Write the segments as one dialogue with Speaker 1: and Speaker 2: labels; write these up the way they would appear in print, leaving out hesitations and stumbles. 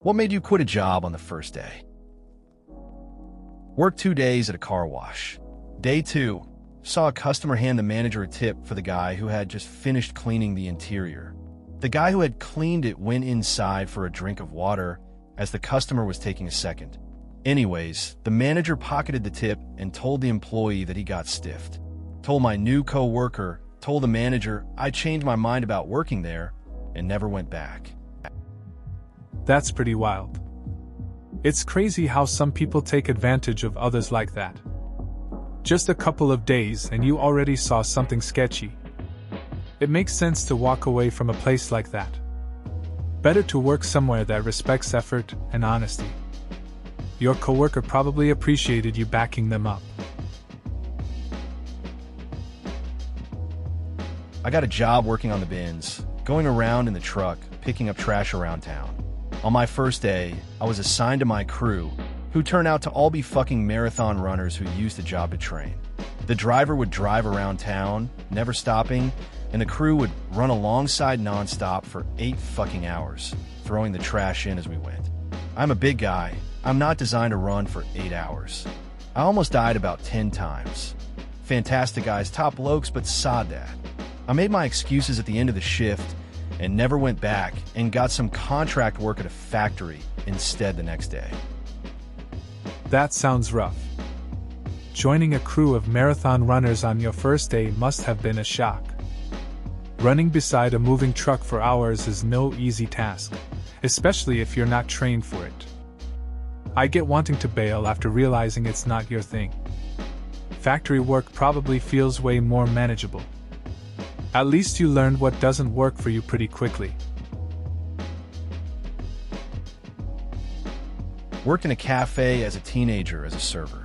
Speaker 1: What made you quit a job on the first day? Worked 2 days at a car wash. Day 2, saw a customer hand the manager a tip for the guy who had just finished cleaning the interior. The guy who had cleaned it went inside for a drink of water as the customer was taking a second. Anyways, the manager pocketed the tip and told the employee that he got stiffed. Told my new co-worker, told the manager I changed my mind about working there and never went back.
Speaker 2: That's pretty wild. It's crazy how some people take advantage of others like that. Just a couple of days and you already saw something sketchy. It makes sense to walk away from a place like that. Better to work somewhere that respects effort and honesty. Your coworker probably appreciated you backing them up.
Speaker 1: I got a job working on the bins, going around in the truck, picking up trash around town. On my first day, I was assigned to my crew, who turned out to all be fucking marathon runners who used the job to train. The driver would drive around town, never stopping, and the crew would run alongside nonstop for 8 fucking hours, throwing the trash in as we went. I'm a big guy. I'm not designed to run for 8 hours. I almost died about 10 times. Fantastic guys, top blokes, but sod that. I made my excuses at the end of the shift and never went back and got some contract work at a factory instead the next day.
Speaker 2: That sounds rough. Joining a crew of marathon runners on your first day must have been a shock. Running beside a moving truck for hours is no easy task, especially if you're not trained for it. I get wanting to bail after realizing it's not your thing. Factory work probably feels way more manageable. At least you learned what doesn't work for you pretty quickly.
Speaker 1: Worked in a cafe as a teenager as a server.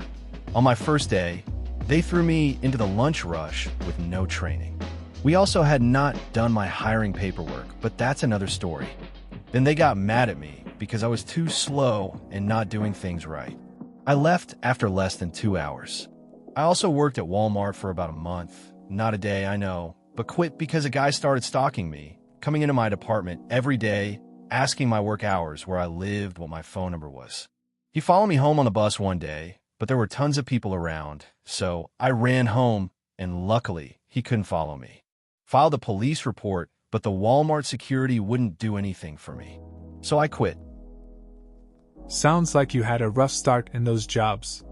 Speaker 1: On my first day, they threw me into the lunch rush with no training. We also had not done my hiring paperwork, but that's another story. Then they got mad at me because I was too slow and not doing things right. I left after less than 2 hours. I also worked at Walmart for about a month. Not a day, I know, but quit because a guy started stalking me, coming into my department every day, asking my work hours, where I lived, what my phone number was. He followed me home on the bus one day, but there were tons of people around, so I ran home, and luckily, he couldn't follow me. Filed a police report, but the Walmart security wouldn't do anything for me. So I quit.
Speaker 2: Sounds like you had a rough start in those jobs.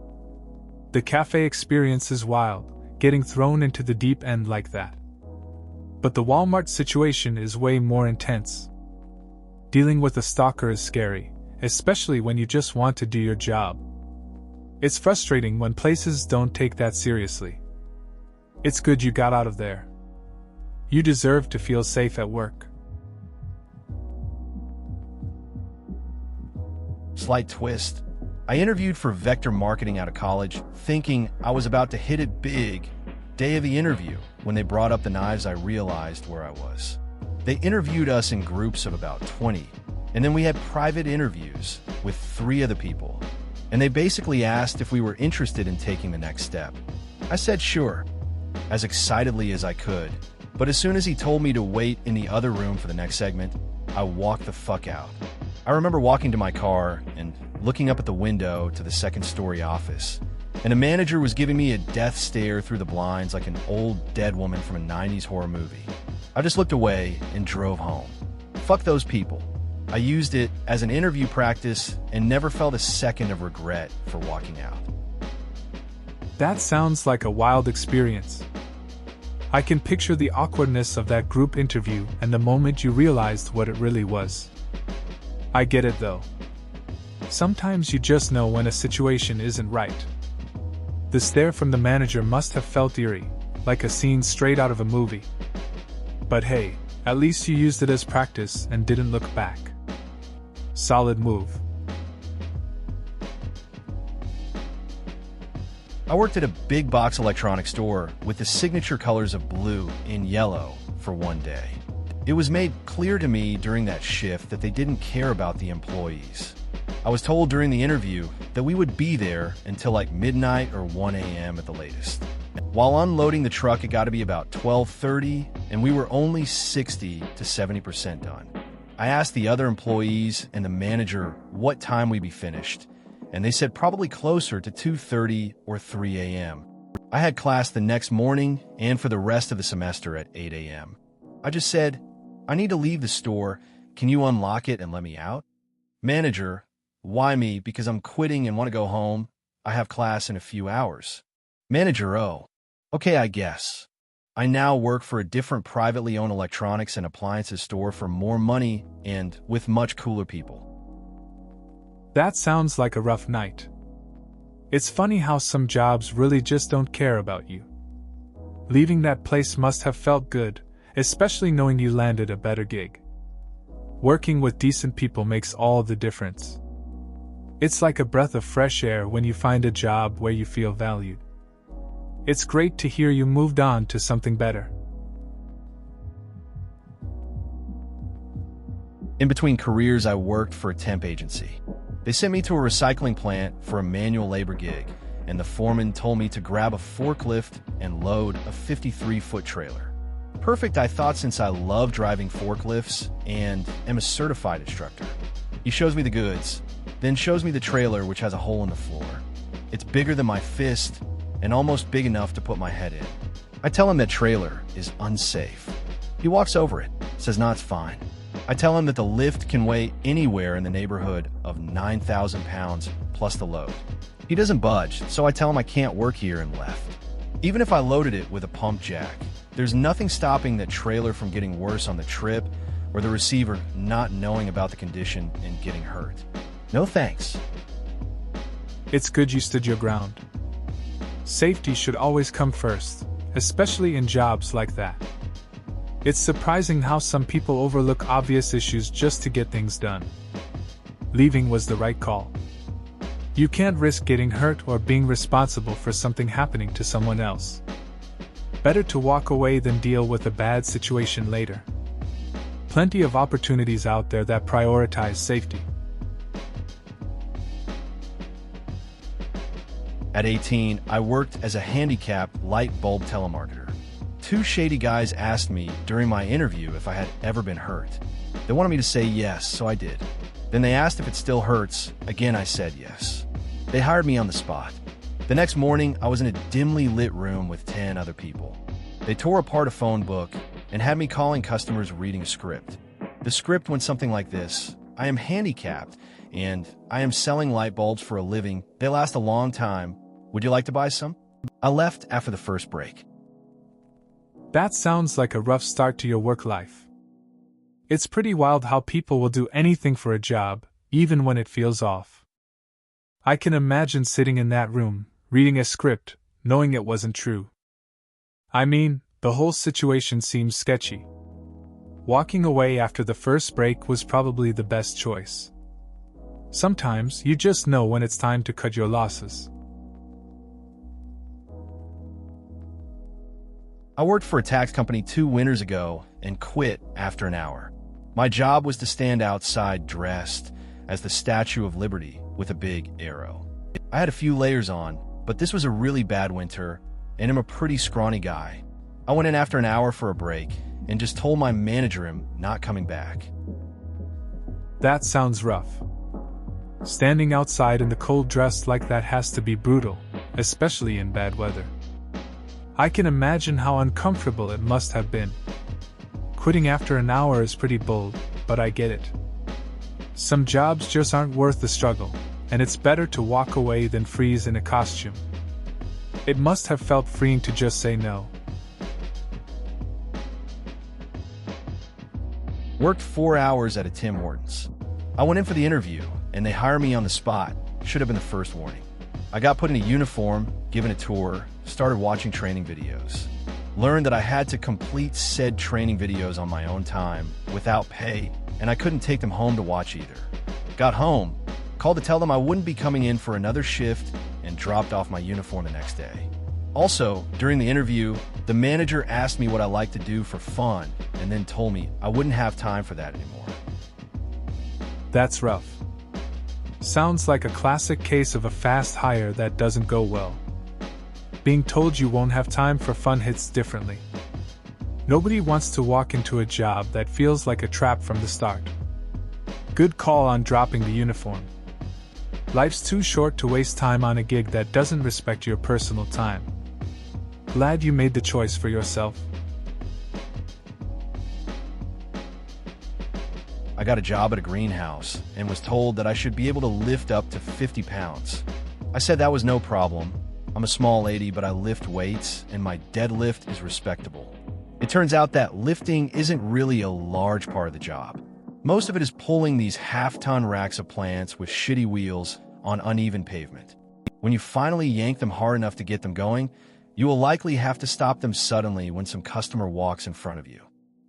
Speaker 2: The cafe experience is wild, getting thrown into the deep end like that. But the Walmart situation is way more intense. Dealing with a stalker is scary, especially when you just want to do your job. It's frustrating when places don't take that seriously. It's good you got out of there. You deserve to feel safe at work.
Speaker 1: Slight twist. I interviewed for vector marketing out of college, thinking I was about to hit it big. Day of the interview, when they brought up the knives, I realized where I was. They interviewed us in groups of about 20, and then we had private interviews with 3 other people, and they basically asked if we were interested in taking the next step. I said sure, as excitedly as I could, but as soon as he told me to wait in the other room for the next segment, I walked the fuck out. I remember walking to my car and looking up at the window to the second-story office, and a manager was giving me a death stare through the blinds like an old dead woman from a 90s horror movie. I just looked away and drove home. Fuck those people. I used it as an interview practice and never felt a second of regret for walking out.
Speaker 2: That sounds like a wild experience. I can picture the awkwardness of that group interview and the moment you realized what it really was. I get it though. Sometimes you just know when a situation isn't right. The stare from the manager must have felt eerie, like a scene straight out of a movie. But hey, at least you used it as practice and didn't look back. Solid move.
Speaker 1: I worked at a big box electronics store with the signature colors of blue and yellow for one day. It was made clear to me during that shift that they didn't care about the employees. I was told during the interview that we would be there until like midnight or 1 a.m. at the latest. While unloading the truck, it got to be about 12:30, and we were only 60 to 70% done. I asked the other employees and the manager what time we'd be finished, and they said probably closer to 2:30 or 3 a.m. I had class the next morning and for the rest of the semester at 8 a.m. I just said, "I need to leave the store. Can you unlock it and let me out?" Manager, "Why me? Because I'm quitting and want to go home. I have class in a few hours." Manager, "Oh, okay, I guess." I now work for a different privately owned electronics and appliances store for more money and with much cooler people.
Speaker 2: That sounds like a rough night. It's funny how some jobs really just don't care about you. Leaving that place must have felt good, especially knowing you landed a better gig. Working with decent people makes all the difference. It's like a breath of fresh air when you find a job where you feel valued. It's great to hear you moved on to something better.
Speaker 1: In between careers, I worked for a temp agency. They sent me to a recycling plant for a manual labor gig, and the foreman told me to grab a forklift and load a 53-foot trailer. Perfect, I thought, since I love driving forklifts and am a certified instructor. He shows me the goods, then shows me the trailer, which has a hole in the floor. It's bigger than my fist and almost big enough to put my head in. I tell him that trailer is unsafe. He walks over it, says, "No, it's fine." I tell him that the lift can weigh anywhere in the neighborhood of 9,000 pounds plus the load. He doesn't budge, so I tell him I can't work here and left. Even if I loaded it with a pump jack, there's nothing stopping that trailer from getting worse on the trip or the receiver not knowing about the condition and getting hurt. No thanks.
Speaker 2: It's good you stood your ground. Safety should always come first, especially in jobs like that. It's surprising how some people overlook obvious issues just to get things done. Leaving was the right call. You can't risk getting hurt or being responsible for something happening to someone else. Better to walk away than deal with a bad situation later. Plenty of opportunities out there that prioritize safety.
Speaker 1: At 18, I worked as a handicapped light bulb telemarketer. Two shady guys asked me during my interview if I had ever been hurt. They wanted me to say yes, so I did. Then they asked if it still hurts. Again, I said yes. They hired me on the spot. The next morning, I was in a dimly lit room with 10 other people. They tore apart a phone book and had me calling customers reading a script. The script went something like this: "I am handicapped, and I am selling light bulbs for a living. They last a long time. Would you like to buy some?" I left after the first break.
Speaker 2: That sounds like a rough start to your work life. It's pretty wild how people will do anything for a job, even when it feels off. I can imagine sitting in that room, reading a script, knowing it wasn't true. I mean, the whole situation seems sketchy. Walking away after the first break was probably the best choice. Sometimes you just know when it's time to cut your losses.
Speaker 1: I worked for a tax company 2 winters ago and quit after an hour. My job was to stand outside dressed as the Statue of Liberty with a big arrow. I had a few layers on, but this was a really bad winter, and I'm a pretty scrawny guy. I went in after an hour for a break and just told my manager I'm not coming back.
Speaker 2: That sounds rough. Standing outside in the cold dressed like that has to be brutal, especially in bad weather. I can imagine how uncomfortable it must have been. Quitting after an hour is pretty bold, but I get it. Some jobs just aren't worth the struggle, and it's better to walk away than freeze in a costume. It must have felt freeing to just say no.
Speaker 1: Worked 4 hours at a Tim Hortons. I went in for the interview, and they hired me on the spot. Should have been the first warning. I got put in a uniform, given a tour, started watching training videos. Learned that I had to complete said training videos on my own time, without pay, and I couldn't take them home to watch either. Got home, called to tell them I wouldn't be coming in for another shift, and dropped off my uniform the next day. Also, during the interview, the manager asked me what I like to do for fun, and then told me I wouldn't have time for that anymore.
Speaker 2: That's rough. Sounds like a classic case of a fast hire that doesn't go well. Being told you won't have time for fun hits differently. Nobody wants to walk into a job that feels like a trap from the start. Good call on dropping the uniform. Life's too short to waste time on a gig that doesn't respect your personal time. Glad you made the choice for yourself.
Speaker 1: I got a job at a greenhouse and was told that I should be able to lift up to 50 pounds. I said that was no problem. I'm a small lady, but I lift weights, and my deadlift is respectable. It turns out that lifting isn't really a large part of the job. Most of it is pulling these half-ton racks of plants with shitty wheels on uneven pavement. When you finally yank them hard enough to get them going, you will likely have to stop them suddenly when some customer walks in front of you.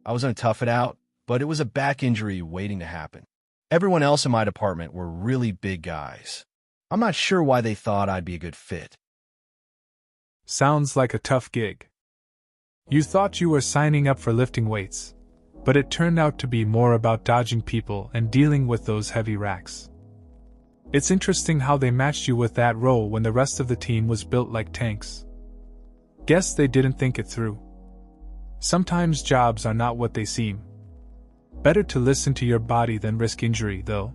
Speaker 1: I was going to tough it out, but it was a back injury waiting to happen. Everyone else in my department were really big guys. I'm not sure why they thought I'd be a good fit.
Speaker 2: Sounds like a tough gig. You thought you were signing up for lifting weights, but it turned out to be more about dodging people and dealing with those heavy racks. It's interesting how they matched you with that role when the rest of the team was built like tanks. Guess they didn't think it through. Sometimes jobs are not what they seem. Better to listen to your body than risk injury, though.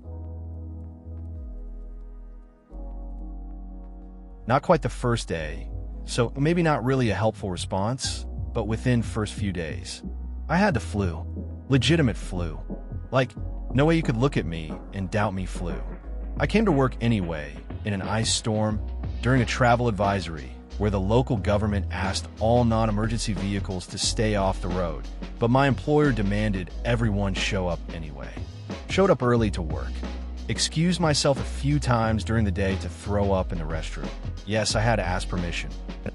Speaker 1: Not quite the first day, so maybe not really a helpful response, but within first few days. I had the flu. Legitimate flu. Like, no way you could look at me and doubt me flu. I came to work anyway, in an ice storm, during a travel advisory, where the local government asked all non-emergency vehicles to stay off the road, but my employer demanded everyone show up anyway. Showed up early to work. Excused myself a few times during the day to throw up in the restroom. Yes, I had to ask permission.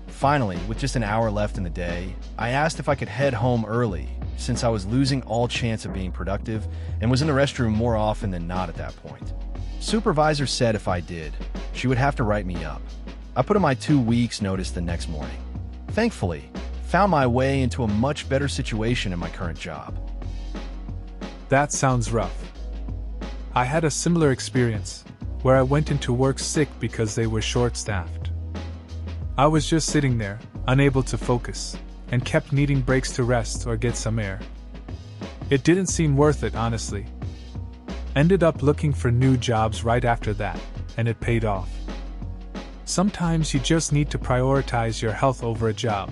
Speaker 1: Finally, with just an hour left in the day, I asked if I could head home early, since I was losing all chance of being productive and was in the restroom more often than not at that point. Supervisor said if I did, she would have to write me up. I put in my 2 weeks notice the next morning. Thankfully, found my way into a much better situation in my current job.
Speaker 2: That sounds rough. I had a similar experience, where I went into work sick because they were short-staffed. I was just sitting there, unable to focus, and kept needing breaks to rest or get some air. It didn't seem worth it, honestly. Ended up looking for new jobs right after that, and it paid off. Sometimes you just need to prioritize your health over a job.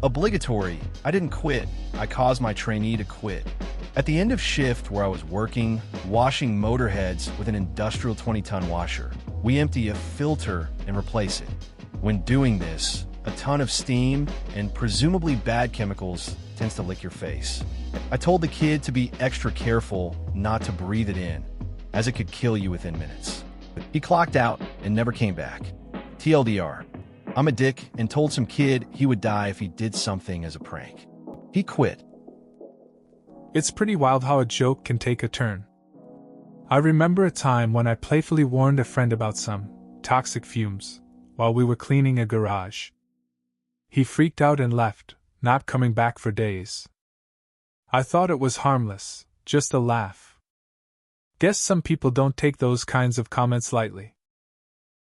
Speaker 1: Obligatory. I didn't quit. I caused my trainee to quit. At the end of shift where I was working, washing motorheads with an industrial 20-ton washer, we empty a filter and replace it. When doing this, a ton of steam and presumably bad chemicals tends to lick your face. I told the kid to be extra careful not to breathe it in, as it could kill you within minutes. He clocked out and never came back. TLDR. I'm a dick and told some kid he would die if he did something as a prank. He quit.
Speaker 2: It's pretty wild how a joke can take a turn. I remember a time when I playfully warned a friend about some toxic fumes while we were cleaning a garage. He freaked out and left, not coming back for days. I thought it was harmless, just a laugh. Guess some people don't take those kinds of comments lightly.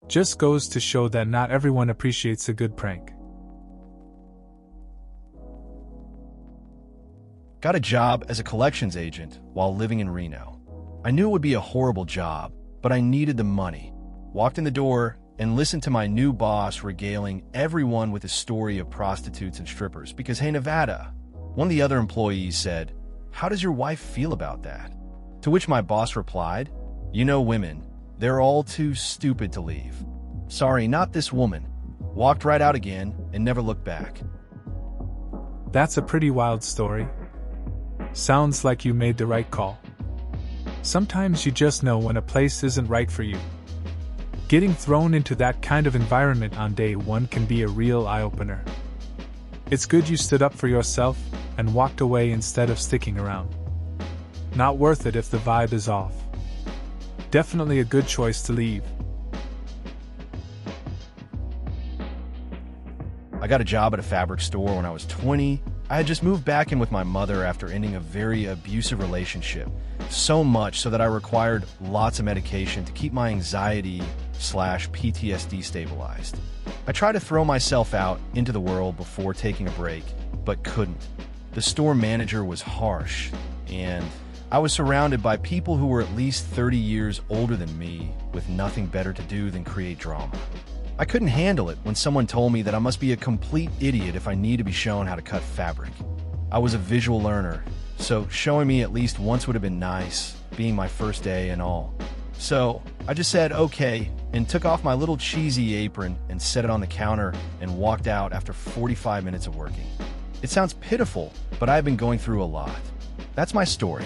Speaker 2: Just goes to show that not everyone appreciates a good prank.
Speaker 1: Got a job as a collections agent while living in Reno. I knew it would be a horrible job, but I needed the money. Walked in the door and listened to my new boss regaling everyone with a story of prostitutes and strippers because, hey, Nevada. One of the other employees said, "How does your wife feel about that?" To which my boss replied, "You know women, they're all too stupid to leave. Sorry, not this woman." Walked right out again and never looked back.
Speaker 2: That's a pretty wild story. Sounds like you made the right call. Sometimes you just know when a place isn't right for you. Getting thrown into that kind of environment on day one can be a real eye-opener. It's good you stood up for yourself and walked away instead of sticking around. Not worth it if the vibe is off. Definitely a good choice to leave.
Speaker 1: I got a job at a fabric store when I was 20. I had just moved back in with my mother after ending a very abusive relationship. So much so that I required lots of medication to keep my anxiety/PTSD stabilized. I tried to throw myself out into the world before taking a break, but couldn't. The store manager was harsh, and I was surrounded by people who were at least 30 years older than me with nothing better to do than create drama. I couldn't handle it when someone told me that I must be a complete idiot if I need to be shown how to cut fabric. I was a visual learner, so showing me at least once would have been nice, being my first day and all. So I just said okay and took off my little cheesy apron and set it on the counter and walked out after 45 minutes of working. It sounds pitiful, but I've been going through a lot. That's my story.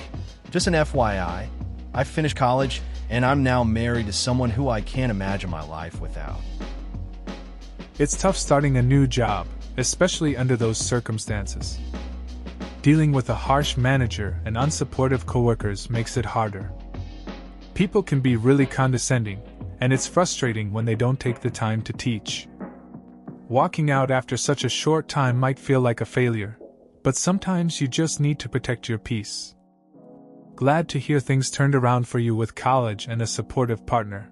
Speaker 1: Just an FYI, I finished college and I'm now married to someone who I can't imagine my life without.
Speaker 2: It's tough starting a new job, especially under those circumstances. Dealing with a harsh manager and unsupportive coworkers makes it harder. People can be really condescending, and it's frustrating when they don't take the time to teach. Walking out after such a short time might feel like a failure, but sometimes you just need to protect your peace. Glad to hear things turned around for you with college and a supportive partner.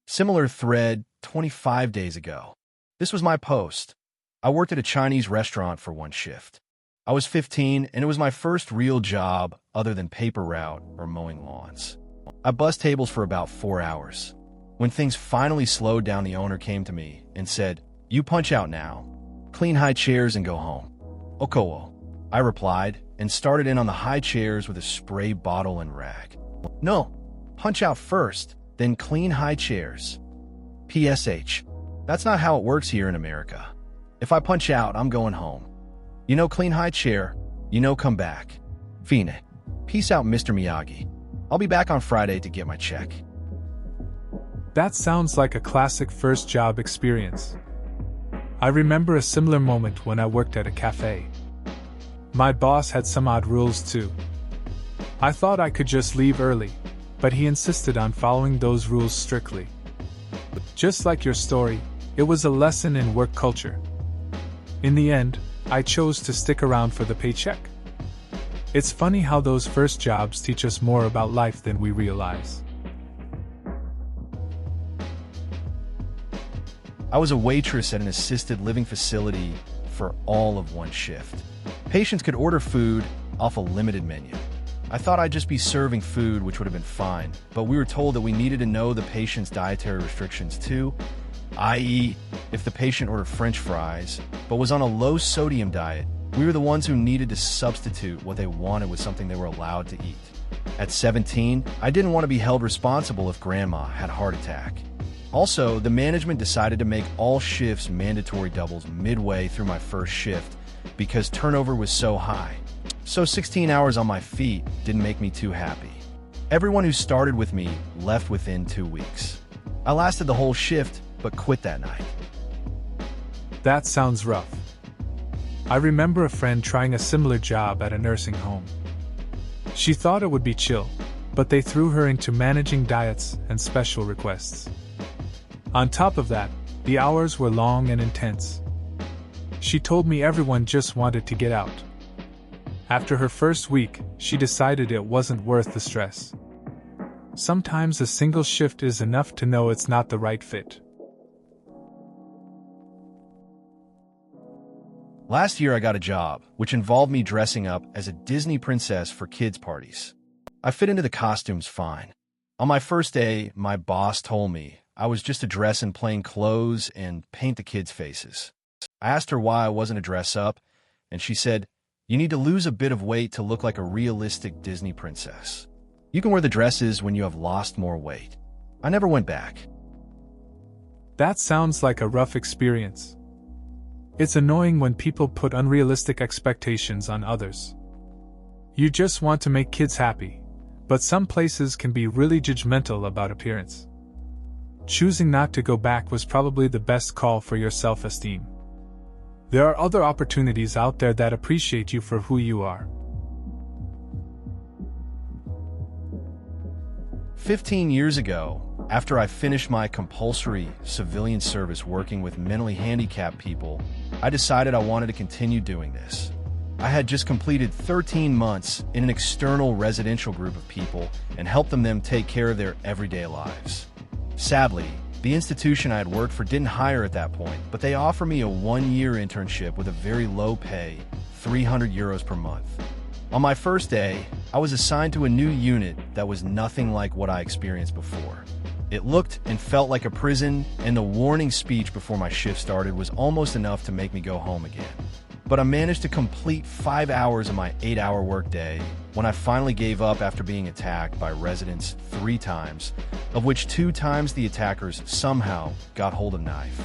Speaker 1: Similar thread 25 days ago. This was my post. I worked at a Chinese restaurant for one shift. I was 15 and it was my first real job other than paper route or mowing lawns. I bussed tables for about 4 hours. When things finally slowed down, the owner came to me and said, "You punch out now. Clean high chairs and go home." "Okowo," I replied and started in on the high chairs with a spray bottle and rag. "No, punch out first, then clean high chairs." PSH. That's not how it works here in America. If I punch out, I'm going home. Clean high chair, come back. Fine. Peace out, Mr. Miyagi. I'll be back on Friday to get my check.
Speaker 2: That sounds like a classic first job experience. I remember a similar moment when I worked at a cafe. My boss had some odd rules too. I thought I could just leave early, but he insisted on following those rules strictly. Just like your story, it was a lesson in work culture. In the end, I chose to stick around for the paycheck. It's funny how those first jobs teach us more about life than we realize.
Speaker 1: I was a waitress at an assisted living facility for all of one shift. Patients could order food off a limited menu. I thought I'd just be serving food, which would have been fine, but we were told that we needed to know the patient's dietary restrictions too, i.e., if the patient ordered French fries but was on a low-sodium diet, we were the ones who needed to substitute what they wanted with something they were allowed to eat. At 17, I didn't want to be held responsible if grandma had a heart attack. Also, the management decided to make all shifts mandatory doubles midway through my first shift because turnover was so high. So 16 hours on my feet didn't make me too happy. Everyone who started with me left within 2 weeks. I lasted the whole shift, but quit that night.
Speaker 2: That sounds rough. I remember a friend trying a similar job at a nursing home. She thought it would be chill, but they threw her into managing diets and special requests. On top of that, the hours were long and intense. She told me everyone just wanted to get out. After her first week, she decided it wasn't worth the stress. Sometimes a single shift is enough to know it's not the right fit.
Speaker 1: Last year I got a job, which involved me dressing up as a Disney princess for kids' parties. I fit into the costumes fine. On my first day, my boss told me I was just to dress in plain clothes and paint the kids' faces. I asked her why I wasn't a dress-up, and she said, "You need to lose a bit of weight to look like a realistic Disney princess. You can wear the dresses when you have lost more weight." I never went back.
Speaker 2: That sounds like a rough experience. It's annoying when people put unrealistic expectations on others. You just want to make kids happy, but some places can be really judgmental about appearance. Choosing not to go back was probably the best call for your self-esteem. There are other opportunities out there that appreciate you for who you are.
Speaker 1: 15 years ago, after I finished my compulsory civilian service working with mentally handicapped people, I decided I wanted to continue doing this. I had just completed 13 months in an external residential group of people and helped them take care of their everyday lives. Sadly, The institution I had worked for didn't hire at that point, but they offered me a 1-year internship with a very low pay, 300 euros per month. On my first day, I was assigned to a new unit that was nothing like what I experienced before. It looked and felt like a prison, and the warning speech before my shift started was almost enough to make me go home again. But I managed to complete 5 hours of my 8-hour workday when I finally gave up after being attacked by residents 3 times, of which 2 times the attackers somehow got hold of a knife.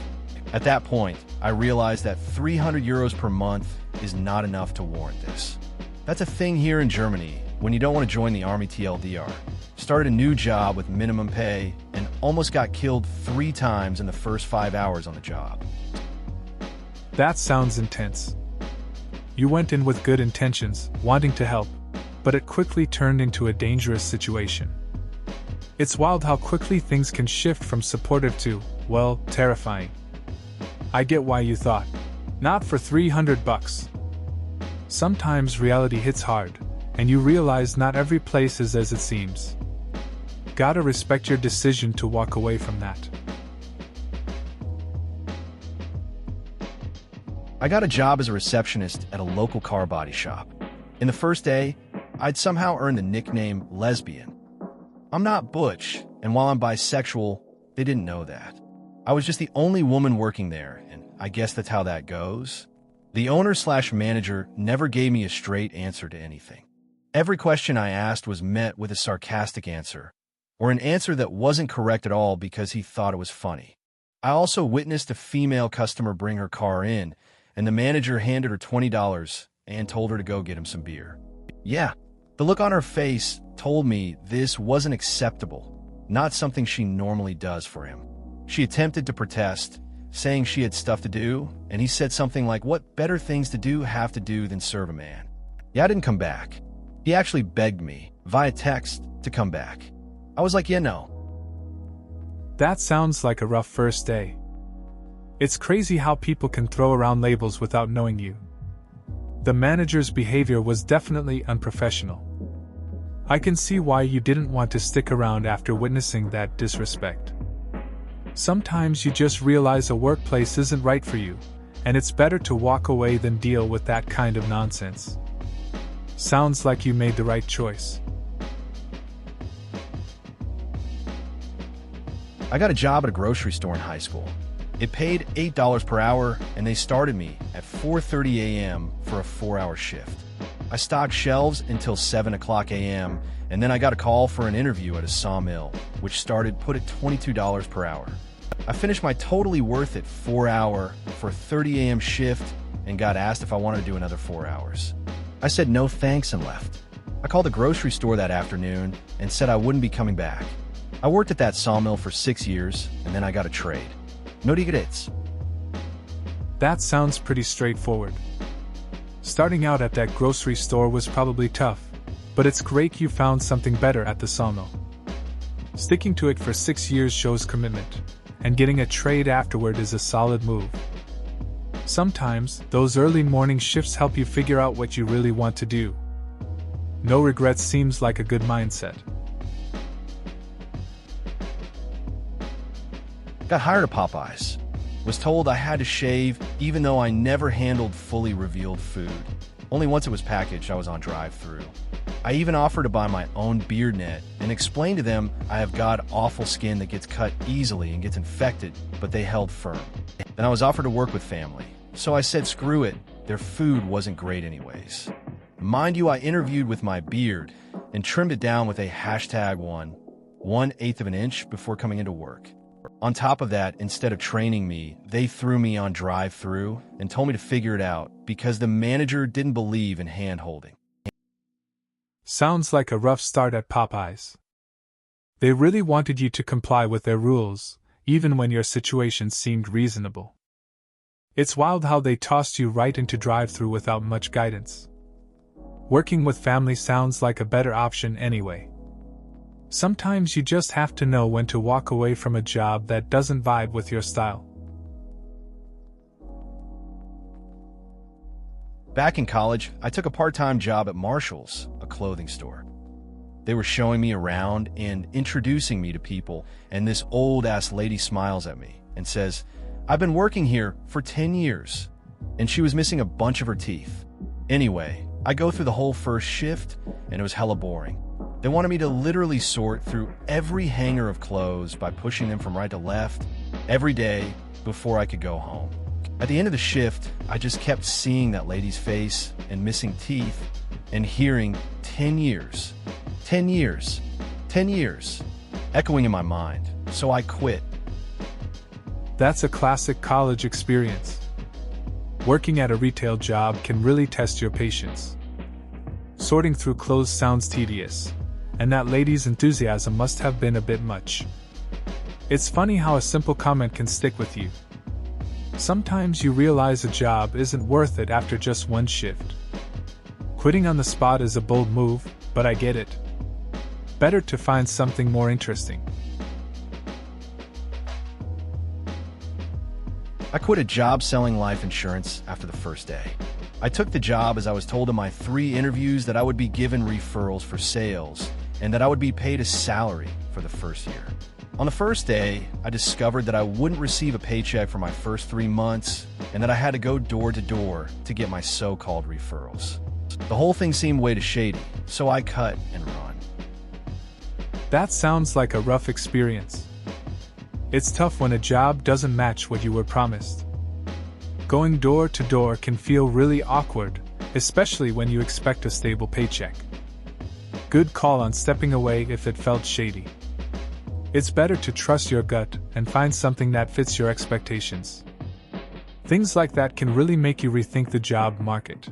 Speaker 1: At that point, I realized that 300 euros per month is not enough to warrant this. That's a thing here in Germany when you don't want to join the Army TLDR. Started a new job with minimum pay and almost got killed 3 times in the first 5 hours on the job.
Speaker 2: That sounds intense. You went in with good intentions, wanting to help, but it quickly turned into a dangerous situation. It's wild how quickly things can shift from supportive to, well, terrifying. I get why you thought, not for $300. Sometimes reality hits hard, and you realize not every place is as it seems. Gotta respect your decision to walk away from that.
Speaker 1: I got a job as a receptionist at a local car body shop. In the first day, I'd somehow earned the nickname lesbian. I'm not butch, and while I'm bisexual, they didn't know that. I was just the only woman working there, and I guess that's how that goes. The owner/manager never gave me a straight answer to anything. Every question I asked was met with a sarcastic answer, or an answer that wasn't correct at all because he thought it was funny. I also witnessed a female customer bring her car in, and the manager handed her $20 and told her to go get him some beer. Yeah, the look on her face told me this wasn't acceptable, not something she normally does for him. She attempted to protest, saying she had stuff to do, and he said something like, "What better things to do have to do than serve a man?" Yeah, I didn't come back. He actually begged me, via text, to come back. I was like, yeah, no.
Speaker 2: That sounds like a rough first day. It's crazy how people can throw around labels without knowing you. The manager's behavior was definitely unprofessional. I can see why you didn't want to stick around after witnessing that disrespect. Sometimes you just realize a workplace isn't right for you, and it's better to walk away than deal with that kind of nonsense. Sounds like you made the right choice.
Speaker 1: I got a job at a grocery store in high school. It paid $8 per hour, and they started me at 4:30 a.m. for a 4-hour shift. I stocked shelves until 7 o'clock a.m., and then I got a call for an interview at a sawmill, which started put at $22 per hour. I finished my totally worth it 4-hour for a 30 a.m. shift and got asked if I wanted to do another 4 hours. I said no thanks and left. I called the grocery store that afternoon and said I wouldn't be coming back. I worked at that sawmill for 6 years, and then I got a trade. No regrets.
Speaker 2: That sounds pretty straightforward. Starting out at that grocery store was probably tough, but it's great you found something better at the sawmill. Sticking to it for 6 years shows commitment, and getting a trade afterward is a solid move. Sometimes, those early morning shifts help you figure out what you really want to do. No regrets seems like a good mindset.
Speaker 1: Got hired at Popeyes. Was told I had to shave even though I never handled fully revealed food. Only once it was packaged, I was on drive-thru. I even offered to buy my own beard net and explained to them I have god-awful skin that gets cut easily and gets infected, but they held firm. Then I was offered to work with family, so I said screw it, their food wasn't great anyways. Mind you, I interviewed with my beard and trimmed it down with a #1/1/8 of an inch before coming into work. On top of that, instead of training me, they threw me on drive-thru and told me to figure it out because the manager didn't believe in hand-holding.
Speaker 2: Sounds like a rough start at Popeyes. They really wanted you to comply with their rules, even when your situation seemed reasonable. It's wild how they tossed you right into drive-thru without much guidance. Working with family sounds like a better option anyway. Sometimes you just have to know when to walk away from a job that doesn't vibe with your style.
Speaker 1: Back in college, I took a part-time job at Marshall's, a clothing store. They were showing me around and introducing me to people, and this old-ass lady smiles at me and says, "I've been working here for 10 years." And she was missing a bunch of her teeth. Anyway, I go through the whole first shift, and it was hella boring. They wanted me to literally sort through every hanger of clothes by pushing them from right to left every day before I could go home. At the end of the shift, I just kept seeing that lady's face and missing teeth and hearing 10 years, 10 years, 10 years, echoing in my mind, so I quit.
Speaker 2: That's a classic college experience. Working at a retail job can really test your patience. Sorting through clothes sounds tedious, and that lady's enthusiasm must have been a bit much. It's funny how a simple comment can stick with you. Sometimes you realize a job isn't worth it after just one shift. Quitting on the spot is a bold move, but I get it. Better to find something more interesting.
Speaker 1: I quit a job selling life insurance after the first day. I took the job as I was told in my 3 interviews that I would be given referrals for sales and that I would be paid a salary for the first year. On the first day, I discovered that I wouldn't receive a paycheck for my first 3 months and that I had to go door to door to get my so-called referrals. The whole thing seemed way too shady, so I cut and run.
Speaker 2: That sounds like a rough experience. It's tough when a job doesn't match what you were promised. Going door to door can feel really awkward, especially when you expect a stable paycheck. Good call on stepping away if it felt shady. It's better to trust your gut and find something that fits your expectations. Things like that can really make you rethink the job market.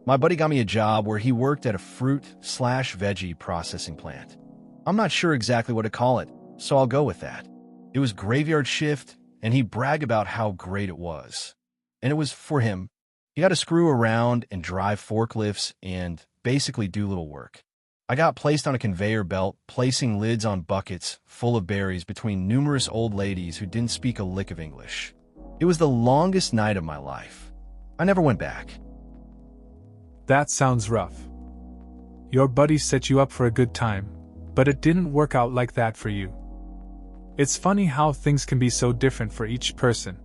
Speaker 1: My buddy got me a job where he worked at a fruit/veggie processing plant. I'm not sure exactly what to call it, so I'll go with that. It was graveyard shift, and he bragged about how great it was. And it was for him. He got to screw around and drive forklifts and basically do little work. I got placed on a conveyor belt, placing lids on buckets full of berries between numerous old ladies who didn't speak a lick of English. It was the longest night of my life. I never went back.
Speaker 2: That sounds rough. Your buddy set you up for a good time, but it didn't work out like that for you. It's funny how things can be so different for each person.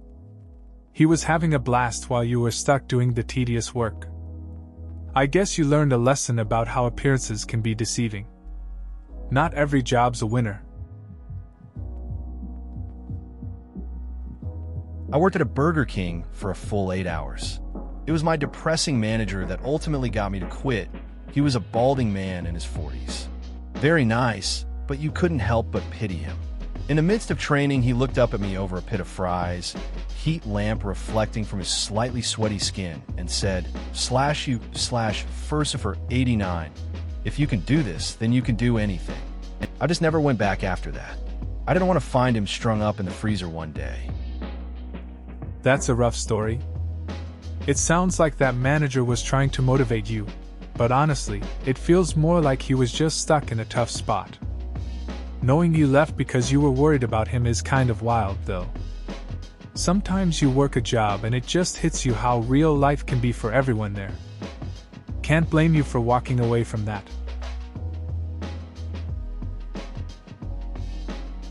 Speaker 2: He was having a blast while you were stuck doing the tedious work. I guess you learned a lesson about how appearances can be deceiving. Not every job's a winner.
Speaker 1: I worked at a Burger King for a full 8 hours. It was my depressing manager that ultimately got me to quit. He was a balding man in his 40s. Very nice, but you couldn't help but pity him. In the midst of training, he looked up at me over a pit of fries, heat lamp reflecting from his slightly sweaty skin, and said, /you/Furcifer89. If you can do this, then you can do anything. I just never went back after that. I didn't want to find him strung up in the freezer one day.
Speaker 2: That's a rough story. It sounds like that manager was trying to motivate you, but honestly, it feels more like he was just stuck in a tough spot. Knowing you left because you were worried about him is kind of wild, though. Sometimes you work a job and it just hits you how real life can be for everyone there. Can't blame you for walking away from that.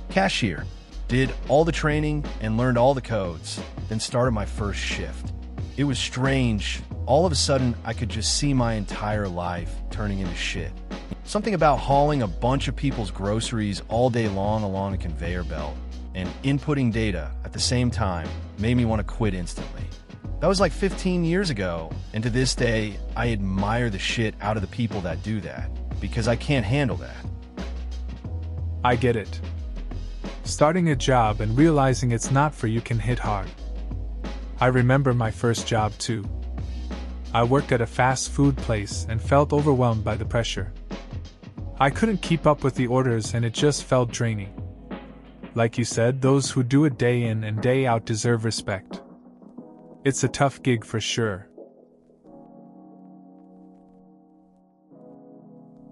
Speaker 1: Cashier. Did all the training and learned all the codes, then started my first shift. It was strange. All of a sudden, I could just see my entire life turning into shit. Something about hauling a bunch of people's groceries all day long along a conveyor belt and inputting data at the same time made me want to quit instantly. That was like 15 years ago, and to this day, I admire the shit out of the people that do that, because I can't handle that.
Speaker 2: I get it. Starting a job and realizing it's not for you can hit hard. I remember my first job too. I worked at a fast food place and felt overwhelmed by the pressure. I couldn't keep up with the orders and it just felt draining. Like you said, those who do it day in and day out deserve respect. It's a tough gig for sure.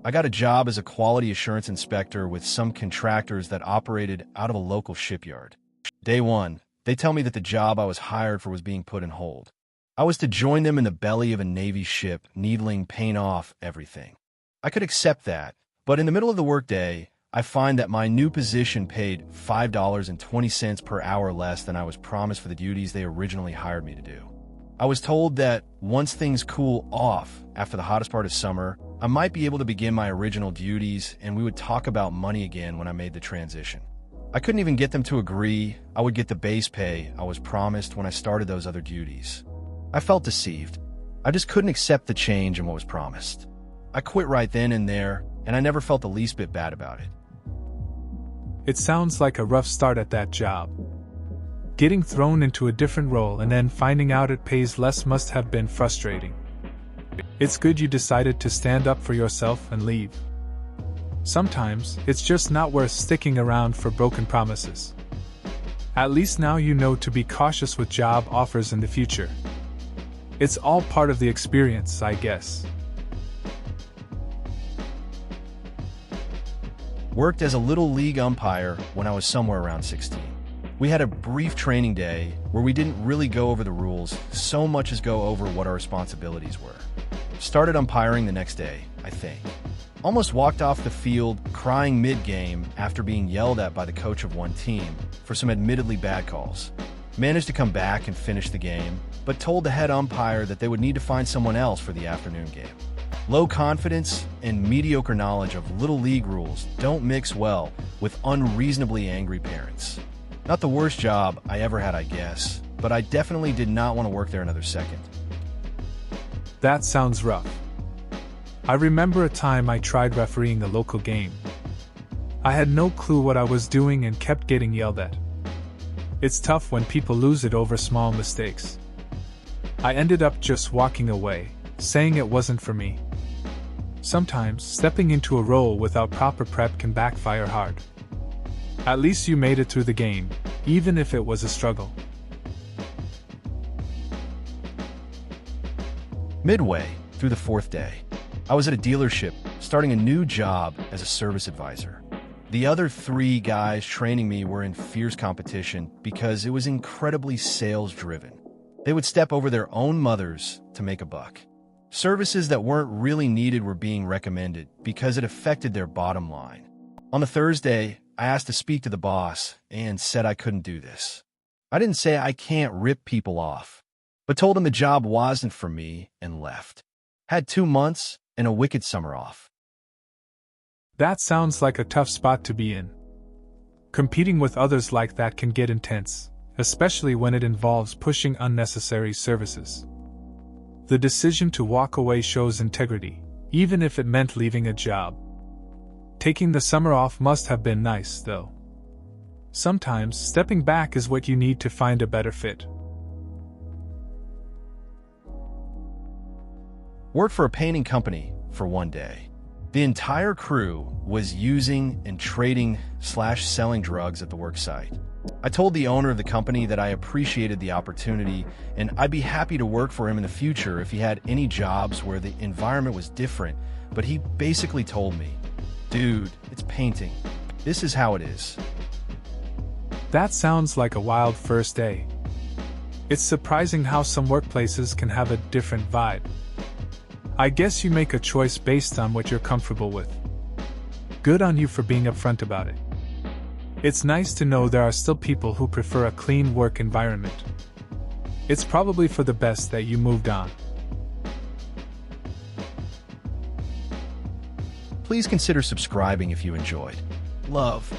Speaker 1: I got a job as a quality assurance inspector with some contractors that operated out of a local shipyard. Day one, they tell me that the job I was hired for was being put on hold. I was to join them in the belly of a Navy ship, needling paint off everything. I could accept that, but in the middle of the workday, I find that my new position paid $5.20 per hour less than I was promised for the duties they originally hired me to do. I was told that once things cool off after the hottest part of summer, I might be able to begin my original duties and we would talk about money again when I made the transition. I couldn't even get them to agree I would get the base pay I was promised when I started those other duties. I felt deceived. I just couldn't accept the change in what was promised. I quit right then and there, and I never felt the least bit bad about it.
Speaker 2: It sounds like a rough start at that job. Getting thrown into a different role and then finding out it pays less must have been frustrating. It's good you decided to stand up for yourself and leave. Sometimes, it's just not worth sticking around for broken promises. At least now you know to be cautious with job offers in the future. It's all part of the experience, I guess.
Speaker 1: Worked as a little league umpire when I was somewhere around 16. We had a brief training day where we didn't really go over the rules so much as go over what our responsibilities were. Started umpiring the next day, I think. Almost walked off the field crying mid-game after being yelled at by the coach of one team for some admittedly bad calls. Managed to come back and finish the game, but told the head umpire that they would need to find someone else for the afternoon game. Low confidence and mediocre knowledge of Little League rules don't mix well with unreasonably angry parents. Not the worst job I ever had, I guess, but I definitely did not want to work there another second.
Speaker 2: That sounds rough. I remember a time I tried refereeing a local game. I had no clue what I was doing and kept getting yelled at. It's tough when people lose it over small mistakes. I ended up just walking away, saying it wasn't for me. Sometimes, stepping into a role without proper prep can backfire hard. At least you made it through the game, even if it was a struggle.
Speaker 1: Midway through the fourth day, I was at a dealership starting a new job as a service advisor. The other 3 guys training me were in fierce competition because it was incredibly sales-driven. They would step over their own mothers to make a buck. Services that weren't really needed were being recommended because it affected their bottom line. On the Thursday, I asked to speak to the boss and said I couldn't do this. I didn't say I can't rip people off, but told him the job wasn't for me and left. Had 2 months and a wicked summer off.
Speaker 2: That sounds like a tough spot to be in. Competing with others like that can get intense, especially when it involves pushing unnecessary services. The decision to walk away shows integrity, even if it meant leaving a job. Taking the summer off must have been nice, though. Sometimes, stepping back is what you need to find a better fit.
Speaker 1: Worked for a painting company for one day. The entire crew was using and trading/selling drugs at the work site. I told the owner of the company that I appreciated the opportunity and I'd be happy to work for him in the future if he had any jobs where the environment was different, but he basically told me, "Dude, it's painting. This is how it is."
Speaker 2: That sounds like a wild first day. It's surprising how some workplaces can have a different vibe. I guess you make a choice based on what you're comfortable with. Good on you for being upfront about it. It's nice to know there are still people who prefer a clean work environment. It's probably for the best that you moved on.
Speaker 1: Please consider subscribing if you enjoyed. Love.